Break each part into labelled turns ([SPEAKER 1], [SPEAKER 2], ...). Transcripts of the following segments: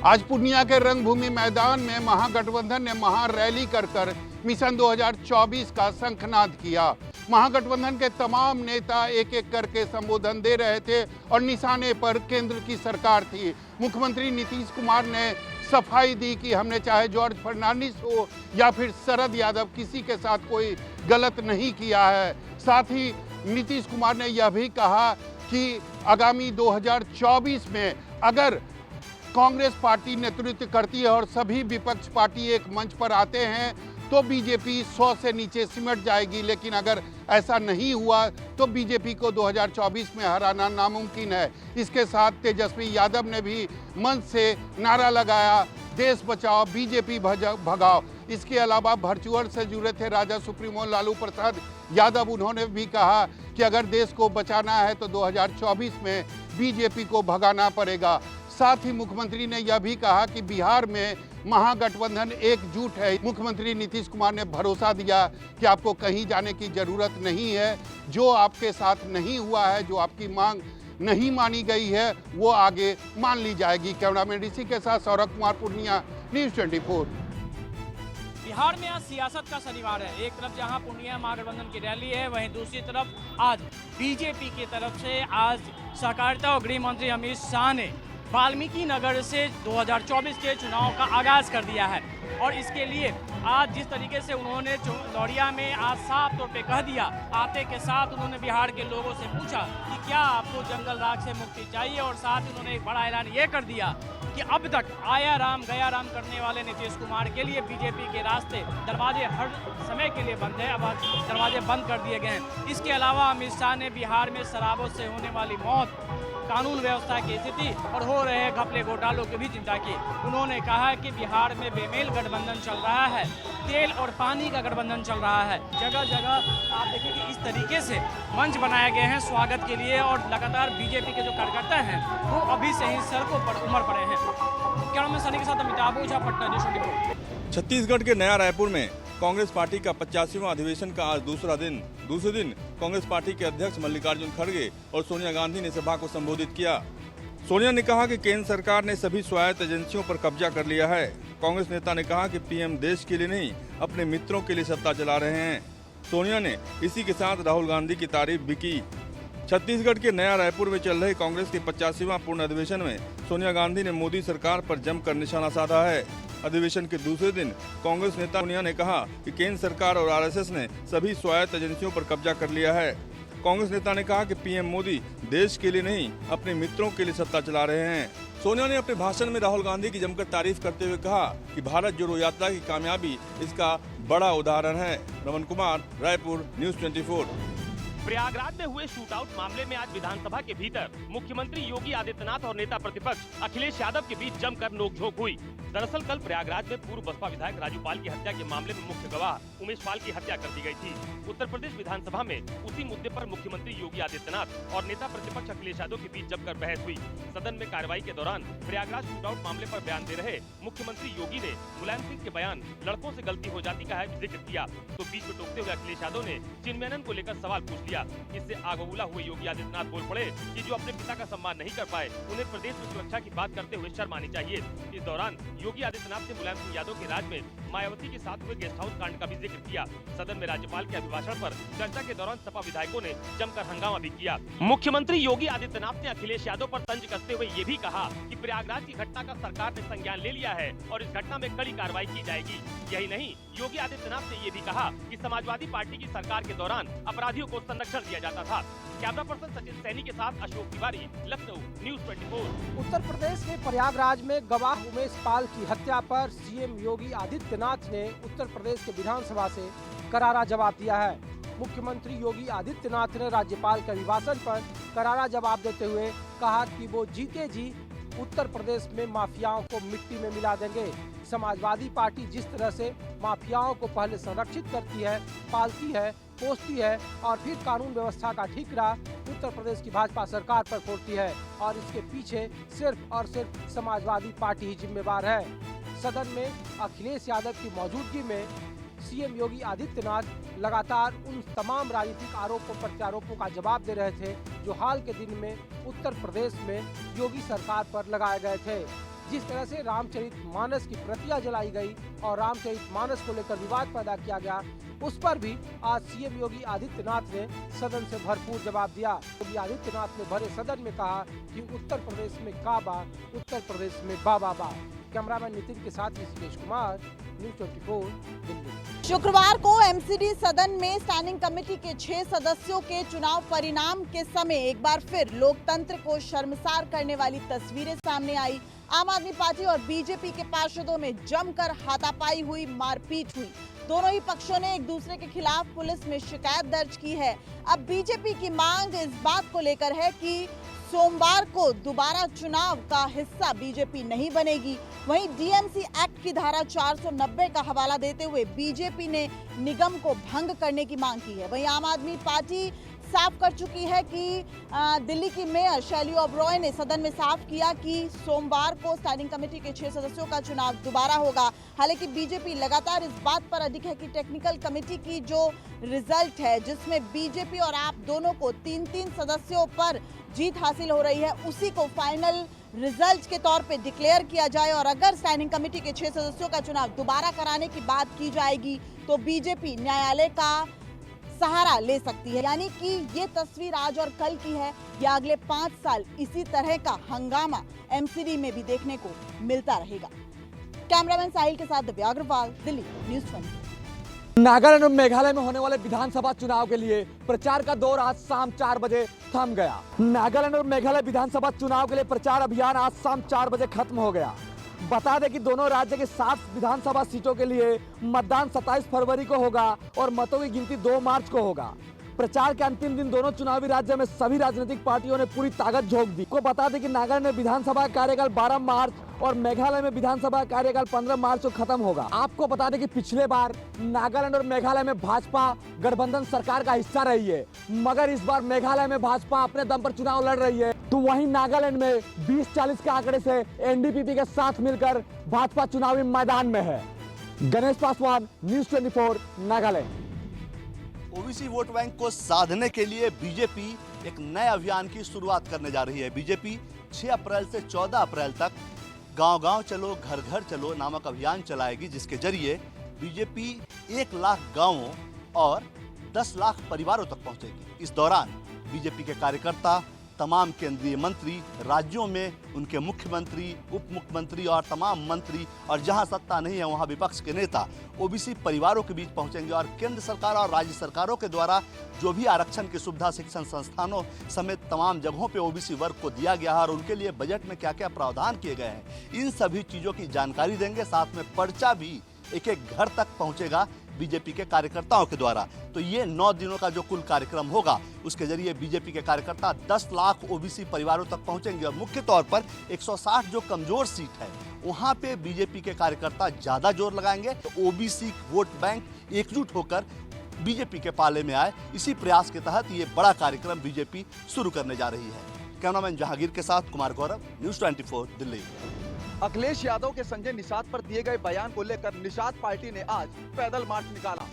[SPEAKER 1] आज पूर्णिया के रंगभूमि मैदान में महागठबंधन ने महारैली कर मिशन 2024 का शंखनाद किया। महागठबंधन के तमाम नेता एक एक करके संबोधन दे रहे थे और निशाने पर केंद्र की सरकार थी। मुख्यमंत्री नीतीश कुमार ने सफाई दी कि हमने चाहे जॉर्ज फर्नांडिस हो या फिर शरद यादव, किसी के साथ कोई गलत नहीं किया है। साथ ही नीतीश कुमार ने यह भी कहा कि आगामी 2024 में अगर कांग्रेस पार्टी नेतृत्व करती है और सभी विपक्ष पार्टी एक मंच पर आते हैं तो बीजेपी 100 से नीचे सिमट जाएगी, लेकिन अगर ऐसा नहीं हुआ तो बीजेपी को 2024 में हराना नामुमकिन है। इसके साथ तेजस्वी यादव ने भी मंच से नारा लगाया, देश बचाओ बीजेपी भगाओ। इसके अलावा वर्चुअल से जुड़े थे राजा सुप्रीमो लालू प्रसाद यादव। उन्होंने भी कहा कि अगर देश को बचाना है तो 2024 में बीजेपी को भगाना पड़ेगा। साथ ही मुख्यमंत्री ने यह भी कहा कि बिहार में महागठबंधन एकजुट है। मुख्यमंत्री नीतीश कुमार ने भरोसा दिया कि आपको कहीं जाने की जरूरत नहीं है। जो आपके साथ नहीं हुआ है, जो आपकी मांग नहीं मानी गई है, वो आगे मान ली जाएगी। कैमरामैन ऋषि के साथ सौरभ कुमार, पूर्णिया, न्यूज़ 24।
[SPEAKER 2] बिहार में आज सियासत का शनिवार है। एक तरफ जहां पूर्णिया महागठबंधन की रैली है, वहीं दूसरी तरफ आज बीजेपी की तरफ से आज सहकारिता और गृह मंत्री अमित शाह ने वाल्मीकि नगर से 2024 के चुनाव का आगाज कर दिया है। और इसके लिए आज जिस तरीके से उन्होंने लौरिया में आज साफ तौर पे कह दिया, आते के साथ उन्होंने बिहार के लोगों से पूछा कि क्या आपको जंगल राज से मुक्ति चाहिए, और साथ ही उन्होंने एक बड़ा ऐलान ये कर दिया कि अब तक आया राम गया राम करने वाले नीतीश कुमार के लिए बीजेपी के रास्ते दरवाजे हर समय के लिए बंद है, अब दरवाजे बंद कर दिए गए हैं। इसके अलावा अमित शाह ने बिहार में शराबों से होने वाली मौत, कानून व्यवस्था की स्थिति और हो रहे घपले घोटालों की भी चिंता की। उन्होंने कहा कि बिहार में बेमेल गठबंधन चल रहा है, तेल और पानी का गठबंधन चल रहा है। जगह जगह आप देखिए कि इस तरीके से मंच बनाए गए हैं स्वागत के लिए, और लगातार बीजेपी के जो कार्यकर्ता हैं वो अभी से ही सड़कों पर उमड़ पड़े हैं। कैमरामैन सनी के साथ अमिताभ ओझा, पटना, न्यूज़ 24।
[SPEAKER 3] छत्तीसगढ़ के नया रायपुर में कांग्रेस पार्टी का 85वां अधिवेशन का आज दूसरे दिन कांग्रेस पार्टी के अध्यक्ष मल्लिकार्जुन खड़गे और सोनिया गांधी ने सभा को संबोधित किया। सोनिया ने कहा कि केंद्र सरकार ने सभी स्वायत्त एजेंसियों पर कब्जा कर लिया है। कांग्रेस नेता ने कहा कि पीएम देश के लिए नहीं, अपने मित्रों के लिए सत्ता चला रहे हैं। सोनिया ने इसी के साथ राहुल गांधी की तारीफ भी की। छत्तीसगढ़ के नया रायपुर में चल रहे कांग्रेस के 85वां पूर्ण अधिवेशन में सोनिया गांधी ने मोदी सरकार पर जमकर निशाना साधा है। अधिवेशन के दूसरे दिन कांग्रेस नेता सोनिया ने कहा कि केंद्र सरकार और आरएसएस ने सभी स्वायत्त एजेंसियों पर कब्जा कर लिया है। कांग्रेस नेता ने कहा कि पीएम मोदी देश के लिए नहीं, अपने मित्रों के लिए सत्ता चला रहे हैं। सोनिया ने अपने भाषण में राहुल गांधी की जमकर तारीफ करते हुए कहा कि भारत जोड़ो यात्रा की कामयाबी इसका बड़ा उदाहरण है। रमन कुमार, रायपुर, न्यूज़ 24।
[SPEAKER 4] प्रयागराज में हुए शूटआउट मामले में आज विधानसभा के भीतर मुख्यमंत्री योगी आदित्यनाथ और नेता प्रतिपक्ष अखिलेश यादव के बीच जमकर नोकझोंक हुई। दरअसल कल प्रयागराज में पूर्व बसपा विधायक राजू पाल की हत्या के मामले में मुख्य गवाह उमेश पाल की हत्या कर दी गई थी। उत्तर प्रदेश विधानसभा में उसी मुद्दे पर मुख्यमंत्री योगी आदित्यनाथ और नेता प्रतिपक्ष अखिलेश यादव के बीच जमकर बहस हुई। सदन में कार्रवाई के दौरान प्रयागराज शूटआउट मामले पर बयान दे रहे मुख्यमंत्री योगी ने मुलायम सिंह के बयान लड़कों से गलती हो जाती का है जिक्र किया, तो बीच में टोकते हुए अखिलेश यादव ने चिन्मयानंद को लेकर सवाल पूछ लिया। इससे आग बबूला हुए योगी आदित्यनाथ बोल पड़े कि जो अपने पिता का सम्मान नहीं कर पाए, उन्हें प्रदेश में सुरक्षा की बात करते हुए शर्म आनी चाहिए। इस दौरान योगी आदित्यनाथ ने मुलायम सिंह यादव के राज में मायावती के साथ हुए गेस्ट हाउस कांड का भी जिक्र किया। सदन में राज्यपाल के अभिभाषण पर चर्चा के दौरान सपा विधायकों ने जमकर हंगामा भी किया। मुख्यमंत्री योगी आदित्यनाथ ने अखिलेश यादव पर तंज कसते हुए ये भी कहा कि प्रयागराज की घटना का सरकार ने संज्ञान ले लिया है और इस घटना में कड़ी कार्रवाई की जाएगी। यही नहीं, योगी आदित्यनाथ ने ये भी कहा कि समाजवादी पार्टी की सरकार के दौरान अपराधियों को संरक्षण दिया जाता था। कैमरा पर्सन सचिन सैनी के साथ अशोक तिवारी, लखनऊ, न्यूज़ 24।
[SPEAKER 5] उत्तर प्रदेश के प्रयागराज में गवाह उमेश पाल की हत्या पर सीएम योगी आदित्यनाथ ने उत्तर प्रदेश के विधानसभा से करारा जवाब दिया है। मुख्यमंत्री योगी आदित्यनाथ ने राज्यपाल के अभिभाषण पर करारा जवाब देते हुए कहा कि वो जीते जी उत्तर प्रदेश में माफियाओं को मिट्टी में मिला देंगे। समाजवादी पार्टी जिस तरह से माफियाओं को पहले संरक्षित करती है, पालती है, पोसती है और फिर कानून व्यवस्था का ठिकरा उत्तर प्रदेश की भाजपा सरकार पर फोड़ती है, और इसके पीछे सिर्फ और सिर्फ समाजवादी पार्टी ही जिम्मेवार है। सदन में अखिलेश यादव की मौजूदगी में सीएम योगी आदित्यनाथ लगातार उन तमाम राजनीतिक आरोपों प्रत्यारोपों का जवाब दे रहे थे जो हाल के दिन में उत्तर प्रदेश में योगी सरकार पर लगाए गए थे, जिस तरह से रामचरितमानस की प्रतियां जलाई गई और रामचरितमानस को लेकर विवाद पैदा किया गया, उस पर भी आज सीएम योगी आदित्यनाथ ने सदन से भरपूर जवाब दिया। योगी आदित्यनाथ ने भरे सदन में कहा कि उत्तर प्रदेश में काबा, उत्तर प्रदेश में बाबा बा। कैमरामैन नितिन के साथ ऋषिकेश कुमार, न्यूज़ 24 दिल्ली।
[SPEAKER 6] शुक्रवार को एमसीडी सदन में स्टैंडिंग कमेटी के 6 सदस्यों के चुनाव परिणाम के समय एक बार फिर लोकतंत्र को शर्मसार करने वाली तस्वीरें सामने आई। आम आदमी पार्टी और बीजेपी के पार्षदों में जमकर हाथापाई हुई, मारपीट हुई। दोनों ही पक्षों ने एक दूसरे के खिलाफ पुलिस में शिकायत दर्ज की है। अब बीजेपी की मांग इस बात को लेकर है कि सोमवार को दोबारा चुनाव का हिस्सा बीजेपी नहीं बनेगी। वहीं डीएमसी एक्ट की धारा 490 का हवाला देते हुए बीजेपी ने निगम को भंग करने की मांग की है। वहीं आम आदमी पार्टी साफ कर चुकी है कि दिल्ली की मेयर शैली ओबरॉय ने सदन में साफ किया कि सोमवार को स्टैंडिंग कमेटी के 6 सदस्यों का चुनाव दोबारा होगा। हालांकि बीजेपी लगातार इस बात पर अडिग है कि टेक्निकल कमेटी की जो रिजल्ट है, जिसमें बीजेपी और आप दोनों को 3-3 सदस्यों पर जीत हासिल हो रही है, उसी को फाइनल रिजल्ट के तौर पे डिक्लेयर किया जाए। और अगर स्टैंडिंग कमेटी के 6 सदस्यों का चुनाव दोबारा कराने की बात की जाएगी तो बीजेपी न्यायालय का सहारा ले सकती है। यानी कि ये तस्वीर आज और कल की है या अगले 5 साल इसी तरह का हंगामा एमसीडी में भी देखने को मिलता रहेगा। कैमरामैन साहिल के साथ दिव्या अग्रवाल, दिल्ली, न्यूज़ 20।
[SPEAKER 7] नागालैंड और मेघालय में होने वाले विधानसभा चुनाव के लिए प्रचार का दौर आज शाम 4 बजे थम गया। नागालैंड और मेघालय विधानसभा चुनाव के लिए प्रचार अभियान आज शाम 4 बजे खत्म हो गया। बता दें कि दोनों राज्य के 7 विधानसभा सीटों के लिए मतदान 27 फरवरी को होगा और मतों की गिनती 2 मार्च को होगा। प्रचार के अंतिम दिन दोनों चुनावी राज्यों में सभी राजनीतिक पार्टियों ने पूरी ताकत झोंक दी। को बता दें कि नागालैंड में विधानसभा कार्यकाल 12 मार्च और मेघालय में विधानसभा कार्यकाल 15 मार्च को खत्म होगा। आपको बता दें कि पिछले बार नागालैंड और मेघालय में भाजपा गठबंधन सरकार का हिस्सा रही है, मगर इस बार मेघालय में भाजपा अपने दम पर चुनाव लड़ रही है। तो वहीं नागालैंड में 20-40 के आंकड़े से एनडीपीपी के साथ मिलकर भाजपा चुनावी मैदान में है। Ganesh Paswan, news 24, Nagaland.
[SPEAKER 8] OBC vote bank को साधने के लिए बीजेपी एक नए अभियान की शुरुआत करने जा रही है। बीजेपी 6 अप्रैल से 14 अप्रैल तक गांव-गांव चलो, घर-घर चलो नामक अभियान चलाएगी, जिसके जरिए बीजेपी 1 लाख गांवों और 10 लाख परिवारों तक पहुंचेगी। इस दौरान बीजेपी के कार्यकर्ता, तमाम केंद्रीय मंत्री, राज्यों में उनके मुख्यमंत्री, उप मुख्यमंत्री और तमाम मंत्री, और जहां सत्ता नहीं है वहां विपक्ष के नेता ओबीसी परिवारों के बीच पहुंचेंगे और केंद्र सरकार और राज्य सरकारों के द्वारा जो भी आरक्षण की सुविधा शिक्षण संस्थानों समेत तमाम जगहों पे ओबीसी वर्ग को दिया गया है और उनके लिए बजट में क्या क्या प्रावधान किए गए हैं, इन सभी चीज़ों की जानकारी देंगे। साथ में पर्चा भी एक-एक घर तक पहुंचेगा बीजेपी के कार्यकर्ताओं के द्वारा। तो ये 9 दिनों का जो कुल कार्यक्रम होगा, उसके जरिए बीजेपी के कार्यकर्ता 10 लाख ओबीसी परिवारों तक पहुंचेंगे और मुख्य तौर पर 160 जो कमजोर सीट है वहां पे बीजेपी के कार्यकर्ता ज्यादा जोर लगाएंगे। तो ओबीसी वोट बैंक एकजुट होकर बीजेपी के पाले में आए, इसी प्रयास के तहत ये बड़ा कार्यक्रम बीजेपी शुरू करने जा रही है। कैमरामैन जहांगीर के साथ कुमार गौरव, न्यूज़ 24, दिल्ली।
[SPEAKER 9] अखिलेश यादव के संजय निषाद पर दिए गए बयान को लेकर निषाद पार्टी ने आज पैदल मार्च निकाला।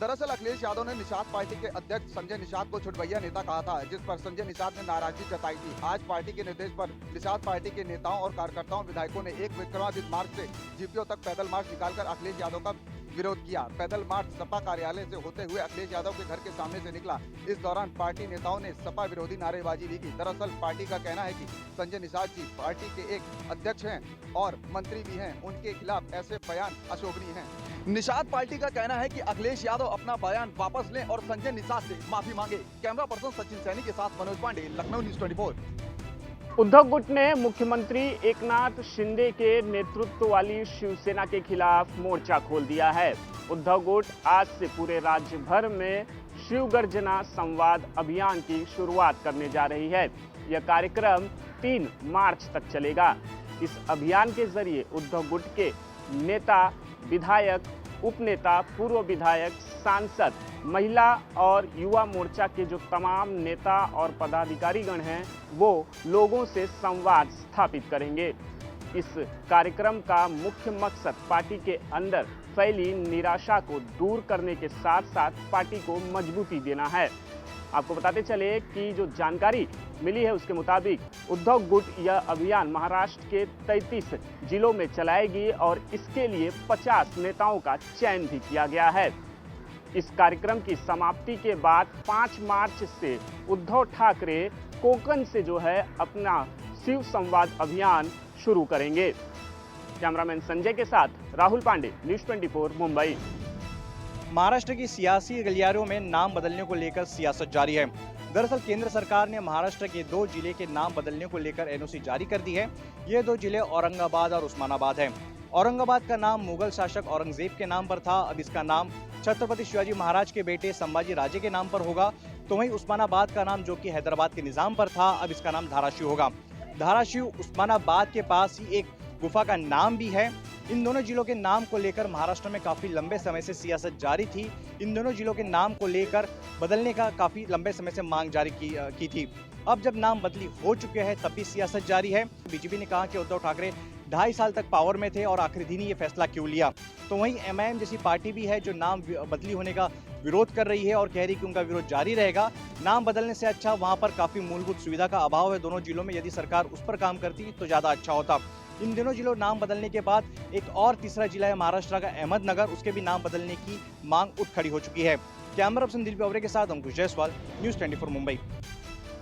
[SPEAKER 9] दरअसल अखिलेश यादव ने निषाद पार्टी के अध्यक्ष संजय निषाद को छुटभैया नेता कहा था, जिस पर संजय निषाद ने नाराजगी जताई थी। आज पार्टी के निर्देश पर निषाद पार्टी के नेताओं और कार्यकर्ताओं विधायकों ने एक विक्रमादित्य मार्ग से जीपीओ तक पैदल मार्च निकालकर अखिलेश यादव का विरोध किया। पैदल मार्च सपा कार्यालय से होते हुए अखिलेश यादव के घर के सामने से निकला। इस दौरान पार्टी नेताओं ने सपा विरोधी नारेबाजी भी की। दरअसल पार्टी का कहना है कि संजय निषाद जी पार्टी के एक अध्यक्ष हैं और मंत्री भी हैं, उनके खिलाफ ऐसे बयान अशोभनीय हैं। निषाद पार्टी का कहना है कि अखिलेश यादव अपना बयान वापस लें और संजय निषाद से माफी मांगे। कैमरा पर्सन सचिन सैनी के साथ मनोज पांडे, लखनऊ, न्यूज़ 24।
[SPEAKER 10] उद्धव गुट ने मुख्यमंत्री एकनाथ शिंदे के नेतृत्व वाली शिवसेना के खिलाफ मोर्चा खोल दिया है। उद्धव गुट आज से पूरे राज्य भर में शिव गर्जना संवाद अभियान की शुरुआत करने जा रही है। यह कार्यक्रम 3 मार्च तक चलेगा। इस अभियान के जरिए उद्धव गुट के नेता, विधायक, उपनेता, पूर्व विधायक, सांसद, महिला और युवा मोर्चा के जो तमाम नेता और पदाधिकारीगण हैं वो लोगों से संवाद स्थापित करेंगे। इस कार्यक्रम का मुख्य मकसद पार्टी के अंदर फैली निराशा को दूर करने के साथ साथ पार्टी को मजबूती देना है। आपको बताते चले कि जो जानकारी मिली है उसके मुताबिक उद्धव गुट यह अभियान महाराष्ट्र के 33 जिलों में चलाएगी और इसके लिए 50 नेताओं का चयन भी किया गया है। इस कार्यक्रम की समाप्ति के बाद 5 मार्च से उद्धव ठाकरे कोंकण से जो है अपना शिव संवाद अभियान शुरू करेंगे। कैमरामैन संजय के साथ राहुल पांडे, न्यूज़ 24 मुंबई।
[SPEAKER 11] महाराष्ट्र की सियासी गलियारों में नाम बदलने को लेकर सियासत जारी है। दरअसल केंद्र सरकार ने महाराष्ट्र के 2 जिले के नाम बदलने को लेकर एनओसी जारी कर दी है। ये 2 जिले औरंगाबाद और उस्मानाबाद हैं। औरंगाबाद का नाम मुगल शासक औरंगजेब के नाम पर था, अब इसका नाम छत्रपति शिवाजी महाराज के बेटे संभाजी राजे के नाम पर होगा। तो वहीं उस्मानाबाद का नाम जो कि हैदराबाद के निजाम पर था, अब इसका नाम धाराशिव होगा। धाराशिव उस्मानाबाद के पास ही एक गुफा का नाम भी है। इन दोनों जिलों के नाम को लेकर महाराष्ट्र में काफी लंबे समय से सियासत जारी थी। इन दोनों जिलों के नाम को लेकर बदलने का काफी लंबे समय से मांग जारी की थी। अब जब नाम बदली हो चुके हैं तब भी सियासत जारी है। बीजेपी ने कहा कि उद्धव ठाकरे 2.5 साल तक पावर में थे और आखिरी दिन ही ये फैसला क्यों लिया। तो वहीं एमआईएम जैसी पार्टी भी है जो नाम बदली होने का विरोध कर रही है और कह रही कि उनका विरोध जारी रहेगा। नाम बदलने से अच्छा वहां पर काफी मूलभूत सुविधा का अभाव है दोनों जिलों में, यदि सरकार उस पर काम करती तो ज्यादा अच्छा होता। इन दोनों जिलों नाम बदलने के बाद एक और तीसरा जिला है महाराष्ट्र का अहमदनगर, उसके भी नाम बदलने की मांग उठ खड़ी हो चुकी है। कैमरा पर्सन दिलीप अवरे के साथ अंकुश जायसवाल, न्यूज़ 24 मुंबई।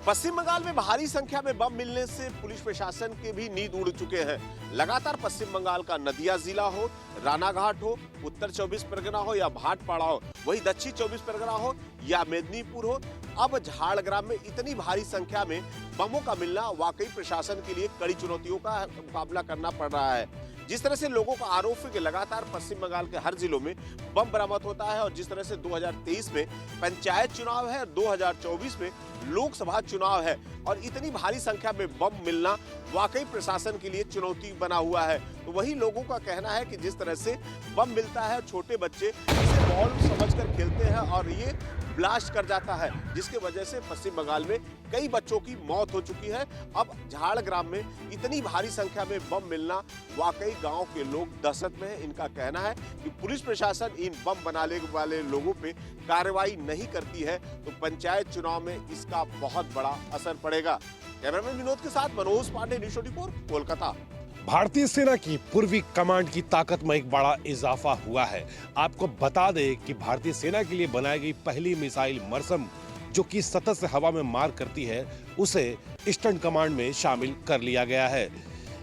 [SPEAKER 12] पश्चिम बंगाल में भारी संख्या में बम मिलने से पुलिस प्रशासन के भी नींद उड़ चुके हैं। लगातार पश्चिम बंगाल का नदिया जिला हो, रानाघाट हो, उत्तर 24 परगना हो या भाटपाड़ा हो, वही दक्षिण 24 परगना हो या मेदिनीपुर हो, अब झाड़ग्राम में इतनी भारी संख्या में बमों का मिलना वाकई प्रशासन के लिए कड़ी चुनौतियों का मुकाबला करना पड़ रहा है। जिस तरह से लोगों का आरोप है कि लगातार पश्चिम बंगाल के हर जिलों में बम बरामद होता है और जिस तरह से 2023 में पंचायत चुनाव है और 2024 में लोकसभा चुनाव है और इतनी भारी संख्या में बम मिलना वाकई प्रशासन के लिए चुनौती बना हुआ है। तो वही लोगों का कहना है कि जिस तरह से बम मिलता है, छोटे बच्चे इसे बॉल समझकर खेलते हैं और ये ब्लास्ट कर जाता है, जिसके वजह से पश्चिम बंगाल में कई बच्चों की मौत हो चुकी है। अब झाड़ग्राम में इतनी भारी संख्या में बम मिलना वाकई गांव के लोग दहशत में हैं। इनका कहना है कि पुलिस प्रशासन इन बम बनाने वाले लोगों पे कार्रवाई नहीं करती है तो पंचायत चुनाव में इसका बहुत बड़ा असर पड़ेगा। कैमरामैन विनोद के साथ मनोज पांडे, न्यूज़ 24 कोलकाता।
[SPEAKER 13] भारतीय सेना की पूर्वी कमांड की ताकत में एक बड़ा इजाफा हुआ है। आपको बता दें कि भारतीय सेना के लिए बनाई गई पहली मिसाइल मरसम, जो कि सतत से हवा में मार करती है, उसे ईस्टर्न कमांड में शामिल कर लिया गया है।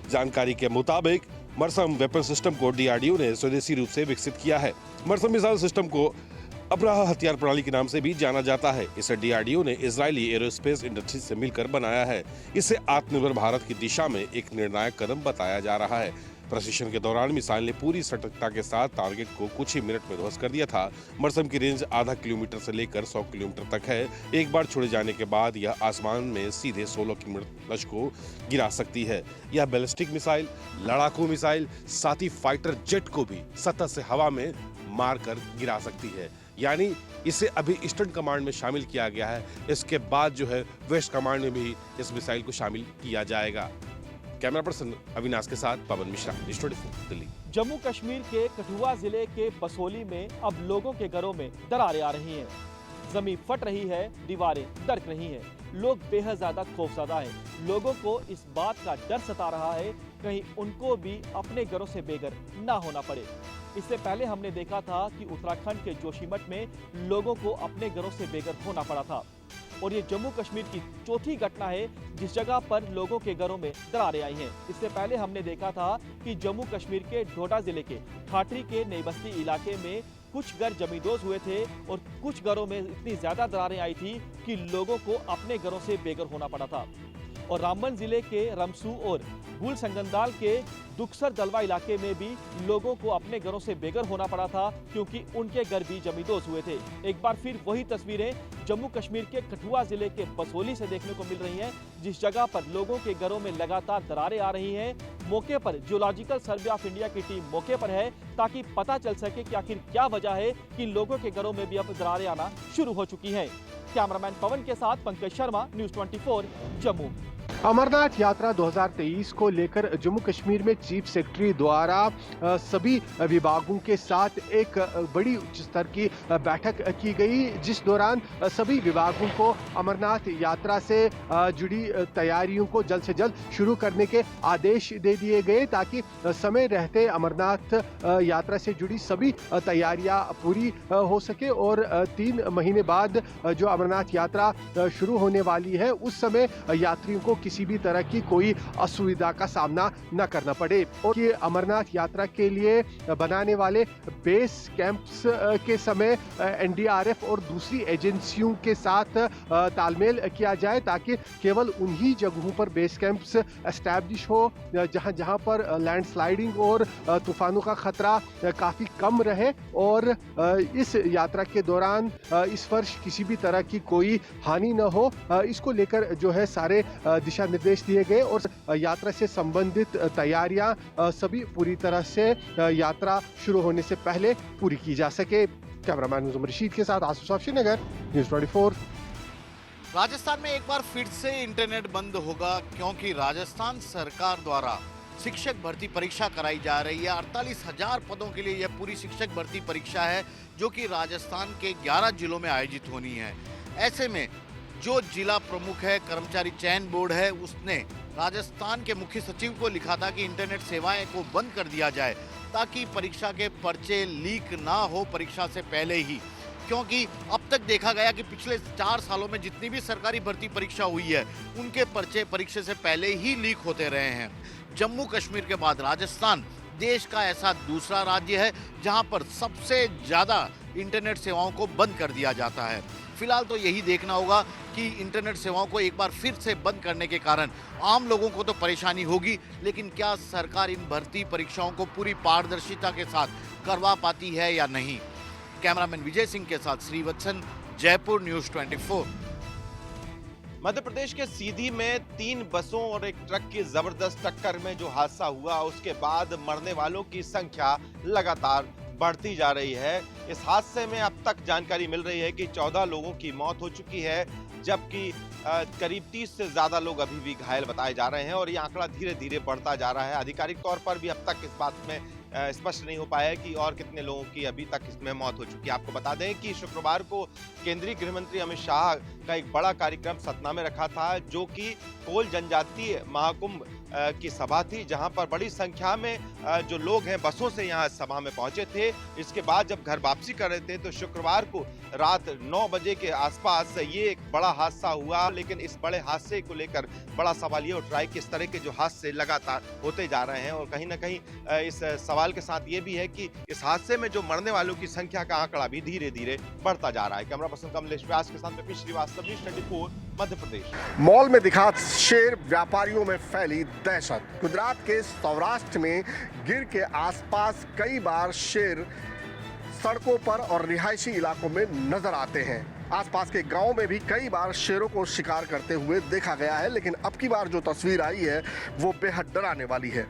[SPEAKER 13] जानकारी के मुताबिक मरसम वेपन सिस्टम को डीआरडीओ ने स्वदेशी रूप से विकसित किया है। मरसम मिसाइल सिस्टम को अब्राहा हथियार प्रणाली के नाम से भी जाना जाता है। इसे डीआरडीओ ने इजरायली एरोस्पेस इंडस्ट्री से मिलकर बनाया है। इसे आत्मनिर्भर भारत की दिशा में एक निर्णायक कदम बताया जा रहा है। प्रशिक्षण के दौरान मिसाइल ने पूरी सटीकता के साथ टारगेट को कुछ ही मिनट में ध्वस्त कर दिया था। मरसम की रेंज आधा किलोमीटर से लेकर 100 किलोमीटर तक है। एक बार छोड़े जाने के बाद यह आसमान में सीधे 16 किलोमीटर लक्ष्य को गिरा सकती है। यह बैलिस्टिक मिसाइल, लड़ाकू मिसाइल, साथ ही फाइटर जेट को भी सतत से हवा में मार कर गिरा सकती है। यानी इसे अभी ईस्टर्न कमांड में शामिल किया गया है। इसके बाद जो है वेस्ट कमांड में भी इस मिसाइल को शामिल किया जाएगा। कैमरा पर्सन अविनाश के साथ पवन मिश्रा, न्यूज़ 24 दिल्ली।
[SPEAKER 5] जम्मू कश्मीर के कठुआ जिले के बसोली में अब लोगों के घरों में दरारें आ रही हैं। जमीन फट रही है, दीवारें दरक रही हैं। लोग बेहद ज्यादा खौफजदा हैं। लोगों को इस बात का डर सता रहा है कहीं उनको भी अपने घरों से बेघर ना होना पड़े। इससे पहले हमने देखा था कि उत्तराखंड के जोशीमठ में लोगों को अपने घरों से बेघर होना पड़ा था और ये जम्मू कश्मीर की चौथी घटना है जिस जगह पर लोगों के घरों में दरारें आई हैं। इससे पहले हमने देखा था कि जम्मू कश्मीर के डोडा जिले के ठाठरी के नई बस्ती इलाके में कुछ घर जमींदोज हुए थे और कुछ घरों में इतनी ज्यादा दरारें आई थी कि लोगों को अपने घरों से बेघर होना पड़ा था। और रामबन जिले के रमसू और गुल संगंदाल के दुक्सर दलवा इलाके में भी लोगों को अपने घरों से बेघर होना पड़ा था क्योंकि उनके घर भी जमींदोज हुए थे। एक बार फिर वही तस्वीरें जम्मू कश्मीर के कठुआ जिले के बसोली से देखने को मिल रही हैं, जिस जगह पर लोगों के घरों में लगातार दरारें आ रही हैं। मौके पर जियोलॉजिकल सर्वे ऑफ इंडिया की टीम मौके पर है ताकि पता चल सके कि आखिर क्या वजह है कि लोगों के घरों में भी अब दरारें आना शुरू हो चुकी हैं। कैमरामैन पवन के साथ पंकज शर्मा, न्यूज़ 24 जम्मू।
[SPEAKER 14] अमरनाथ यात्रा 2023 को लेकर जम्मू कश्मीर में चीफ सेक्रेटरी द्वारा सभी विभागों के साथ एक बड़ी उच्च स्तर की बैठक की गई, जिस दौरान सभी विभागों को अमरनाथ यात्रा से जुड़ी तैयारियों को जल्द से जल्द शुरू करने के आदेश दे दिए गए, ताकि समय रहते अमरनाथ यात्रा से जुड़ी सभी तैयारियां पूरी हो सके और 3 महीने बाद जो अमरनाथ यात्रा शुरू होने वाली है उस समय यात्रियों को किसी भी तरह की कोई असुविधा का सामना न करना पड़े। और ये अमरनाथ यात्रा के लिए बनाने वाले बेस कैंप्स के समय एनडीआरएफ और दूसरी एजेंसियों के साथ तालमेल किया जाए, ताकि केवल उन्हीं जगहों पर बेस कैंप्स एस्टैब्लिश हो जहां पर लैंडस्लाइडिंग और तूफानों का खतरा काफी कम रहे और इस यात्रा के दौरान इस वर्ष किसी भी तरह की कोई हानि न हो। इसको लेकर जो है सारे दिशा निर्देश दिए गए और यात्रा से संबंधित तैयारियां सभी पूरी तरह से यात्रा शुरू होने से पहले पूरी की जा सके। कैमरामैन मुजम्मिल रशीद के साथ आसिफ साहब, श्रीनगर, न्यूज़ 24।
[SPEAKER 15] राजस्थान में एक बार फिर से इंटरनेट बंद होगा, क्योंकि राजस्थान सरकार द्वारा शिक्षक भर्ती परीक्षा कराई जा रही है। 48,000 पदों के लिए यह पूरी शिक्षक भर्ती परीक्षा है, जो कि राजस्थान के 11 जिलों में आयोजित होनी है। ऐसे में जो जिला प्रमुख है, कर्मचारी चयन बोर्ड है, उसने राजस्थान के मुख्य सचिव को लिखा था कि इंटरनेट सेवाएं को बंद कर दिया जाए, ताकि परीक्षा के पर्चे लीक ना हो परीक्षा से पहले ही। क्योंकि अब तक देखा गया कि पिछले 4 सालों में जितनी भी सरकारी भर्ती परीक्षा हुई है, उनके पर्चे परीक्षा से पहले ही लीक होते रहे हैं। जम्मू कश्मीर के बाद राजस्थान देश का ऐसा दूसरा राज्य है जहां पर सबसे ज़्यादा इंटरनेट सेवाओं को बंद कर दिया जाता है। फिलहाल तो यही देखना होगा कि इंटरनेट सेवाओं को एक बार फिर से बंद करने के कारण आम लोगों को तो परेशानी होगी, लेकिन क्या सरकार इन भर्ती परीक्षाओं को पूरी पारदर्शिता के साथ करवा पाती है या नहीं। कैमरामैन विजय सिंह के साथ श्रीवत्सन, जयपुर, न्यूज़ 24।
[SPEAKER 16] मध्य प्रदेश के सीधी में 3 बसों और एक ट्रक की जबरदस्त टक्कर में जो हादसा हुआ, उसके बाद मरने वालों की संख्या लगातार बढ़ती जा रही है। इस हादसे में अब तक जानकारी मिल रही है कि 14 लोगों की मौत हो चुकी है, जबकि करीब 30 से ज्यादा लोग अभी भी घायल बताए जा रहे हैं और ये आंकड़ा धीरे धीरे बढ़ता जा रहा है। आधिकारिक तौर पर भी अब तक इस बात में स्पष्ट नहीं हो पाया है कि और कितने लोगों की अभी तक इसमें मौत हो चुकी है। आपको बता दें कि शुक्रवार को केंद्रीय गृह मंत्री अमित शाह का एक बड़ा कार्यक्रम सतना में रखा था, जो कि कोल जनजातीय महाकुंभ की सभा थी, जहां पर बड़ी संख्या में जो लोग हैं बसों से यहां सभा में पहुंचे थे। इसके बाद जब घर वापसी कर रहे थे तो शुक्रवार को रात 9 बजे के आसपास ये एक बड़ा हादसा हुआ। लेकिन इस बड़े हादसे को लेकर बड़ा सवाल ये उठ रहा है कि इस तरह के जो हादसे लगातार होते जा रहे हैं और कहीं ना कहीं इस सवाल के साथ ये भी है कि इस हादसे में जो मरने वालों की संख्या का आंकड़ा भी धीरे धीरे बढ़ता जा रहा है। कैमरा पर्सन कमलेश व्यास के साथ श्रीवास्तव, न्यूज़ 24, मध्य प्रदेश।
[SPEAKER 17] मॉल में दिखा शेर, व्यापारियों में फैली दहशत। गुजरात के सौराष्ट्र में गिर के आसपास कई बार शेर सड़कों पर और रिहायशी इलाकों में नजर आते हैं। आसपास के गांव में भी कई बार शेरों को शिकार करते हुए देखा गया है, लेकिन अब की बार जो तस्वीर आई है वो बेहद डराने वाली है।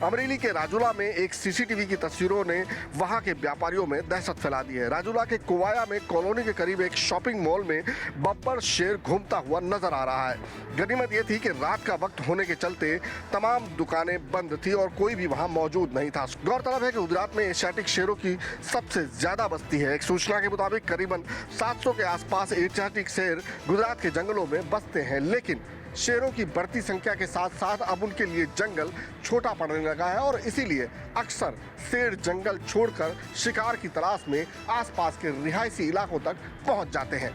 [SPEAKER 17] अमरेली के राजूला में एक सीसीटीवी की तस्वीरों ने वहां के व्यापारियों में दहशत फैला दी है। राजूला के कुवाया में कॉलोनी के करीब एक शॉपिंग मॉल में बब्बर शेर घूमता हुआ नजर आ रहा है। गनीमत यह थी कि रात का वक्त होने के चलते तमाम दुकानें बंद थी और कोई भी वहां मौजूद नहीं था। गौरतलब है कि गुजरात में एशियाटिक शेरों की सबसे ज्यादा बस्ती है। एक सूचना के मुताबिक करीबन 700 के आसपास एशियाटिक शेर गुजरात के जंगलों में बसते हैं, लेकिन शेरों की बढ़ती संख्या के साथ साथ अब उनके लिए जंगल छोटा पड़ने लगा है और इसीलिए अक्सर शेर जंगल छोड़कर शिकार की तलाश में आसपास के रिहायशी इलाकों तक पहुंच जाते हैं।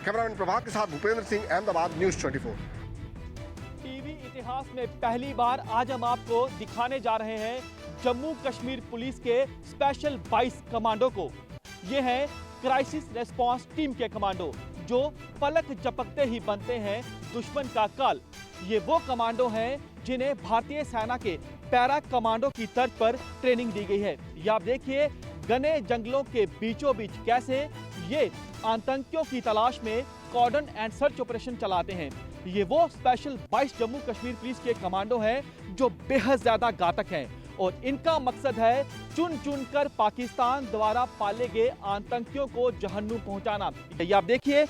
[SPEAKER 17] कैमरामैन प्रभात के साथ भूपेंद्र सिंह, अहमदाबाद, न्यूज़ 24।
[SPEAKER 5] टीवी इतिहास में पहली बार आज हम आपको दिखाने जा रहे हैं जम्मू कश्मीर पुलिस के स्पेशल 22 कमांडो को। ये है क्राइसिस रेस्पॉन्स टीम के कमांडो, जो पलक झपकते ही बनते हैं दुश्मन का काल। ये वो कमांडो हैं जिन्हें भारतीय सेना के पैरा कमांडो की तर्ज पर ट्रेनिंग दी गई है। ये आप देखिए घने जंगलों के बीचों बीच कैसे ये आतंकियों की तलाश में कॉर्डन एंड सर्च ऑपरेशन चलाते हैं। ये वो स्पेशल 22 जम्मू कश्मीर पुलिस के कमांडो हैं जो बेहद ज्यादा घातक हैं और इनका मकसद है चुन चुन कर पाकिस्तान द्वारा पाले गए आतंकियों को जहन्नुम पहुंचाना। ये आप देखिए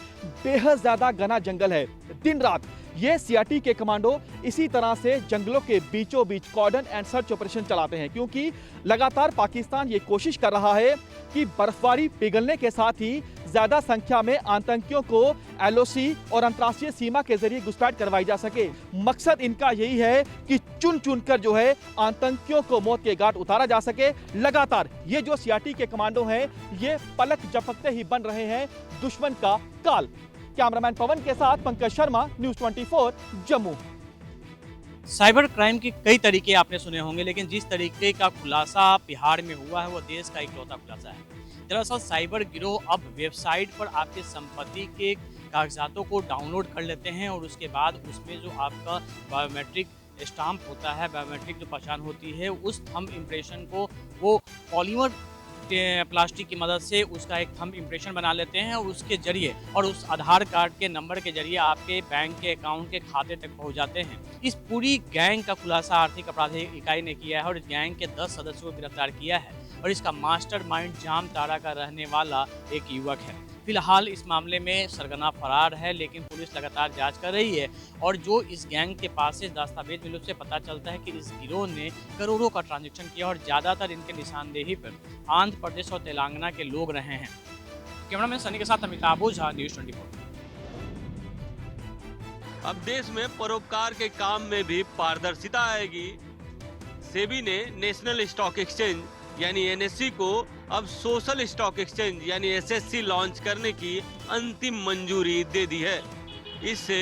[SPEAKER 5] बेहद ज्यादा घना जंगल है, दिन रात
[SPEAKER 7] ये सीआरटी के कमांडो इसी तरह से जंगलों के बीचों बीच कॉर्डन एंड सर्च ऑपरेशन चलाते हैं, क्योंकि लगातार पाकिस्तान ये कोशिश कर रहा है कि बर्फबारी पिघलने के साथ ही ज्यादा संख्या में आतंकियों को एलओसी और अंतर्राष्ट्रीय सीमा के जरिए घुसपैठ करवाई जा सके। मकसद इनका यही है कि चुन चुनकर जो है आतंकियों को मौत के घाट उतारा जा सके। लगातार ये जो सीआरटी के कमांडो हैं, ये पलक झपकते ही बन रहे हैं दुश्मन का काल। कैमरामैन पवन के साथ Pankaj Sharma, news 24, Jammu.
[SPEAKER 2] Cyber crime के कई तरीके आपने सुने होंगे, लेकिन जिस तरीके का खुलासा बिहार में हुआ है वो देश का इकलौता खुलासा है। दरअसल साइबर गिरोह अब वेबसाइट पर आपके संपत्ति के कागजातों को डाउनलोड कर लेते हैं और उसके बाद उसमें जो आपका बायोमेट्रिक स्टाम्प होता है, बायोमेट्रिक जो पहचान होती है, उस थंब इम्प्रेशन को वो पॉलीमर प्लास्टिक की मदद से उसका एक थंब इम्प्रेशन बना लेते हैं और उसके जरिए और उस आधार कार्ड के नंबर के जरिए आपके बैंक के अकाउंट के खाते तक पहुंच जाते हैं। इस पूरी गैंग का खुलासा आर्थिक अपराध इकाई ने किया है और इस गैंग के 10 सदस्यों को गिरफ्तार किया है और इसका मास्टरमाइंड जामताड़ा का रहने वाला एक युवक है। फिलहाल इस मामले में सरगना फरार है, लेकिन पुलिस लगातार जांच कर रही है और जो इस गैंग के पास से दस्तावेज मिले उससे पता चलता है कि इस गिरोह ने करोड़ों का ट्रांजैक्शन किया और ज़्यादातर इनके निशानदेही पर आंध्र प्रदेश और तेलंगाना के लोग रहे हैं। कैमरामैन सनी के साथ अमिताभ ओझा, न्यूज़ 24।
[SPEAKER 4] अब देश में परोपकार के काम में भी पारदर्शिता आएगी। सेबी ने नेशनल स्टॉक एक्सचेंज यानी एनएससी को अब सोशल स्टॉक एक्सचेंज यानी एसएससी लॉन्च करने की अंतिम मंजूरी दे दी है। इससे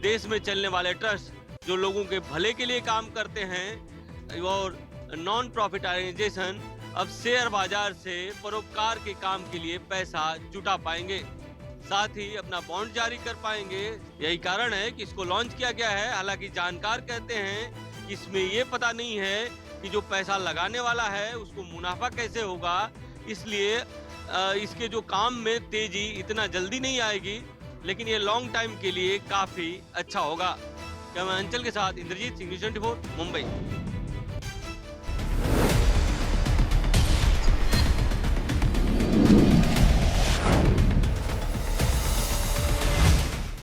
[SPEAKER 4] देश में चलने वाले ट्रस्ट जो लोगों के भले के लिए काम करते हैं और नॉन प्रॉफिट ऑर्गेनाइजेशन अब शेयर बाजार से परोपकार के काम के लिए पैसा जुटा पाएंगे, साथ ही अपना बॉन्ड जारी कर पाएंगे। यही कारण है कि इसको लॉन्च किया गया है। हालांकि जानकार कहते हैं कि इसमें ये पता नहीं है कि जो पैसा लगाने वाला है उसको मुनाफा कैसे होगा, इसलिए इसके जो काम में तेजी इतना जल्दी नहीं आएगी, लेकिन ये लॉन्ग टाइम के लिए काफी अच्छा होगा। कैमरा अंचल के साथ इंद्रजीत सिंह, न्यूज़ 24, मुंबई।